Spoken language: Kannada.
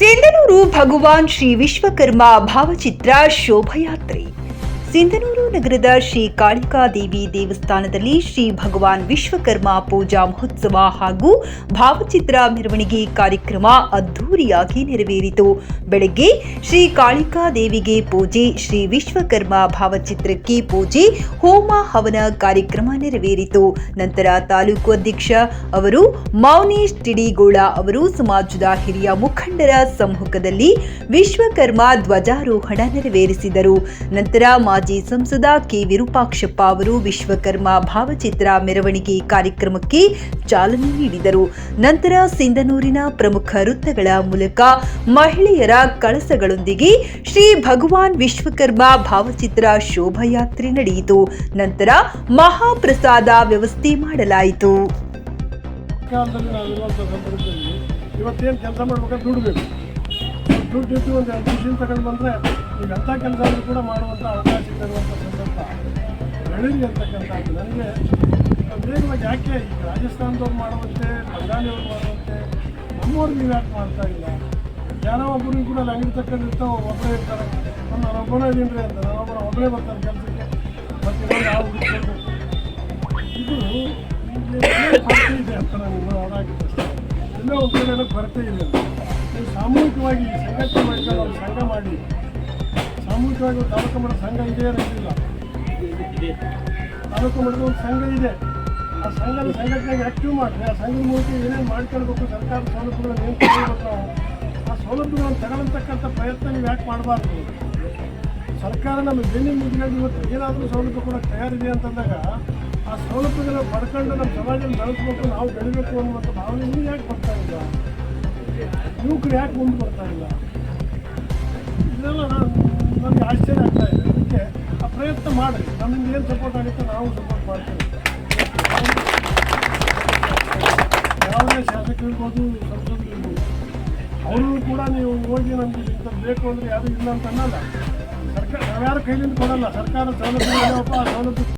ಸಿಂಧನೂರು ಭಗವಾನ್ ಶ್ರೀ ವಿಶ್ವಕರ್ಮ ಭಾವಚಿತ್ರ ಶೋಭಾಯಾತ್ರೆ. ಸಿಂಧನೂರು ನಗರದ ಶ್ರೀ ಕಾಳಿಕಾದೇವಿ ದೇವಸ್ಥಾನದಲ್ಲಿ ಶ್ರೀ ಭಗವಾನ್ ವಿಶ್ವಕರ್ಮ ಪೂಜಾ ಮಹೋತ್ಸವ ಹಾಗೂ ಭಾವಚಿತ್ರ ಮೆರವಣಿಗೆ ಕಾರ್ಯಕ್ರಮ ಅದ್ದೂರಿಯಾಗಿ ನೆರವೇರಿತು. ಬೆಳಗ್ಗೆ ಶ್ರೀ ಕಾಳಿಕಾದೇವಿಗೆ ಪೂಜೆ, ಶ್ರೀ ವಿಶ್ವಕರ್ಮ ಭಾವಚಿತ್ರಕ್ಕೆ ಪೂಜೆ, ಹೋಮ ಹವನ ಕಾರ್ಯಕ್ರಮ ನೆರವೇರಿತು. ನಂತರ ತಾಲೂಕು ಅಧ್ಯಕ್ಷ ಅವರು ಮೌನೇಶ್ ತಿಡಿಗೋಳ ಅವರು ಸಮಾಜದ ಹಿರಿಯ ಮುಖಂಡರ ಸಮ್ಮುಖದಲ್ಲಿ ವಿಶ್ವಕರ್ಮ ಧ್ವಜಾರೋಹಣ ನೆರವೇರಿಸಿದರು. ನಂತರ ಮಾಜಿ ಸಂಸದ ಕೆ ವಿರೂಪಾಕ್ಷಪ್ಪ ಅವರು ವಿಶ್ವಕರ್ಮ ಭಾವಚಿತ್ರ ಮೆರವಣಿಗೆ ಕಾರ್ಯಕ್ರಮಕ್ಕೆ ಚಾಲನೆ ನೀಡಿದರು. ನಂತರ ಸಿಂಧನೂರಿನ ಪ್ರಮುಖ ವೃತ್ತಗಳ ಮೂಲಕ ಮಹಿಳೆಯರ ಕಳಸಗಳೊಂದಿಗೆ ಶ್ರೀ ಭಗವಾನ್ ವಿಶ್ವಕರ್ಮ ಭಾವಚಿತ್ರ ಶೋಭಾಯಾತ್ರೆ ನಡೆಯಿತು. ನಂತರ ಮಹಾಪ್ರಸಾದ ವ್ಯವಸ್ಥೆ ಮಾಡಲಾಯಿತು. ಇವತ್ತೇನು ಕೆಲಸ ಮಾಡ್ಬೇಕಾದ್ರೆ ದುಡ್ಡಿದ್ದು ಒಂದು ಮಿಷಿನ್ ತಗೊಂಡು ಬಂದರೆ ಇವೆಂಥ ಕೆಲಸ ಕೂಡ ಮಾಡುವಂಥ ಅವಕಾಶ ಇರುವಂಥ ಸಂದರ್ಭ ಬೆಳೀಲಿ ಅಂತಕ್ಕಂಥದ್ದು. ನನಗೆ ವೇಗವಾಗಿ ಯಾಕೆ ಈಗ ರಾಜಸ್ಥಾನದವ್ರು ಮಾಡುವಂತೆ, ಬಂಗಾಳಿಯವ್ರು ಮಾಡುವಂತೆ ನಮ್ಮವ್ರು ನೀವು ಯಾಕೆ ಮಾಡ್ತಾ ಇಲ್ಲ? ಯಾರೋ ಒಬ್ಬರಿಗೂ ಕೂಡ ಅಂಗಡಿ ತಗೊಂಡಿರ್ತಾವೆ, ಒಬ್ಬರೇ ಇರ್ತಾರೆ. ನಾನೊಬ್ಬನೇ ಇದೀನಿ ಅಂತ ಒಬ್ಬರೇ ಬರ್ತಾರೆ ಕೆಲಸಕ್ಕೆ. ಮತ್ತು ಇನ್ನೊಂದು ಯಾವ ಹುಡುಕೊಂಡು ಇದು ಕೊರತೆ ಇದೆ ಅಂತ ನಾನು ಅದಾಗಿತ್ತು. ಎಲ್ಲೋ ಒಂದು ಕಡೆ ಕೊರತೆ ಇದೆ. ನೀವು ಸಾಮೂಹಿಕವಾಗಿ ಸಂಘಟನೆ ಮಾಡಿಕೊಂಡು ಒಂದು ಸಂಘ ಮಾಡಿ, ಸಾಮೂಹಿಕವಾಗಿ ತಾಲೂಕು ಮಟ್ಟದ ಸಂಘ ಇದೆ ಅನ್ನೋದಿಲ್ಲ. ತಾಲೂಕು ಮಟ್ಟದ ಒಂದು ಸಂಘ ಇದೆ. ಆ ಸಂಘದ ಸಂಘಟನೆಗೆ ಆ್ಯಕ್ಟಿವ್ ಮಾಡಿದ್ರೆ ಆ ಸಂಘದ ಮೂಲಕ ಏನೇನು ಮಾಡ್ಕೊಳ್ಬೇಕು, ಸರ್ಕಾರದ ಸೌಲಭ್ಯಗಳನ್ನು ಏನು ತಗೊಳ್ಬೇಕು ನಾವು, ಆ ಸೌಲಭ್ಯಗಳನ್ನು ತಗೊಳ್ಳತಕ್ಕಂಥ ಪ್ರಯತ್ನ ನೀವು ಯಾಕೆ ಮಾಡಬಾರ್ದು? ಸರ್ಕಾರ ನಮ್ಮ ಬೆನ್ನಿನ ಮುಗಿದಾಗ ಇವತ್ತು ಏನಾದರೂ ಸೌಲಭ್ಯ ಕೂಡ ತಯಾರಿದೆ ಅಂತಂದಾಗ ಆ ಸೌಲಭ್ಯಗಳನ್ನು ಪಡ್ಕೊಂಡು ನಮ್ಮ ಸಮಾಜವನ್ನು ಬೆಳೆಸ್ಬೇಕು, ನಾವು ಬೆಳಿಬೇಕು ಅನ್ನುವಂಥ ಭಾವನೆ ನೀವು ಯಾಕೆ ಬರ್ತಾ ಇಲ್ಲ? ಯುವಕರು ಯಾಕೆ ಮುಂದೆ ಬರ್ತಾ ಇಲ್ಲ? ಇದೆಲ್ಲ ನನಗೆ ಆಶ್ಚರ್ಯ ಆಗ್ತಾ ಇದೆ. ಅದಕ್ಕೆ ಆ ಪ್ರಯತ್ನ ಮಾಡಿ, ನಮ್ಮಿಂದ ಏನು ಸಪೋರ್ಟ್ ಆಗುತ್ತೆ ನಾವು ಸಪೋರ್ಟ್ ಮಾಡ್ತೇವೆ. ಯಾವುದೇ ಶಾಸಕರಿರ್ಬೋದು, ಸಂಸದರಿರ್ಬೋದು, ಅವರು ಕೂಡ ನೀವು ಹೋಗಿ ನಮಗೆ ಇಂಥದ್ದು ಬೇಕು ಅಂದರೆ ಯಾರು ಇಲ್ಲ ಅಂತ ಅನ್ನಲ್ಲ. ಸರ್ಕಾರ ನಾವ್ಯಾರು ಕೈಲಿಂದ ಕೊಡಲ್ಲ. ಸರ್ಕಾರ ಸೌಲಭ್ಯ ಸೌಲಭ್ಯ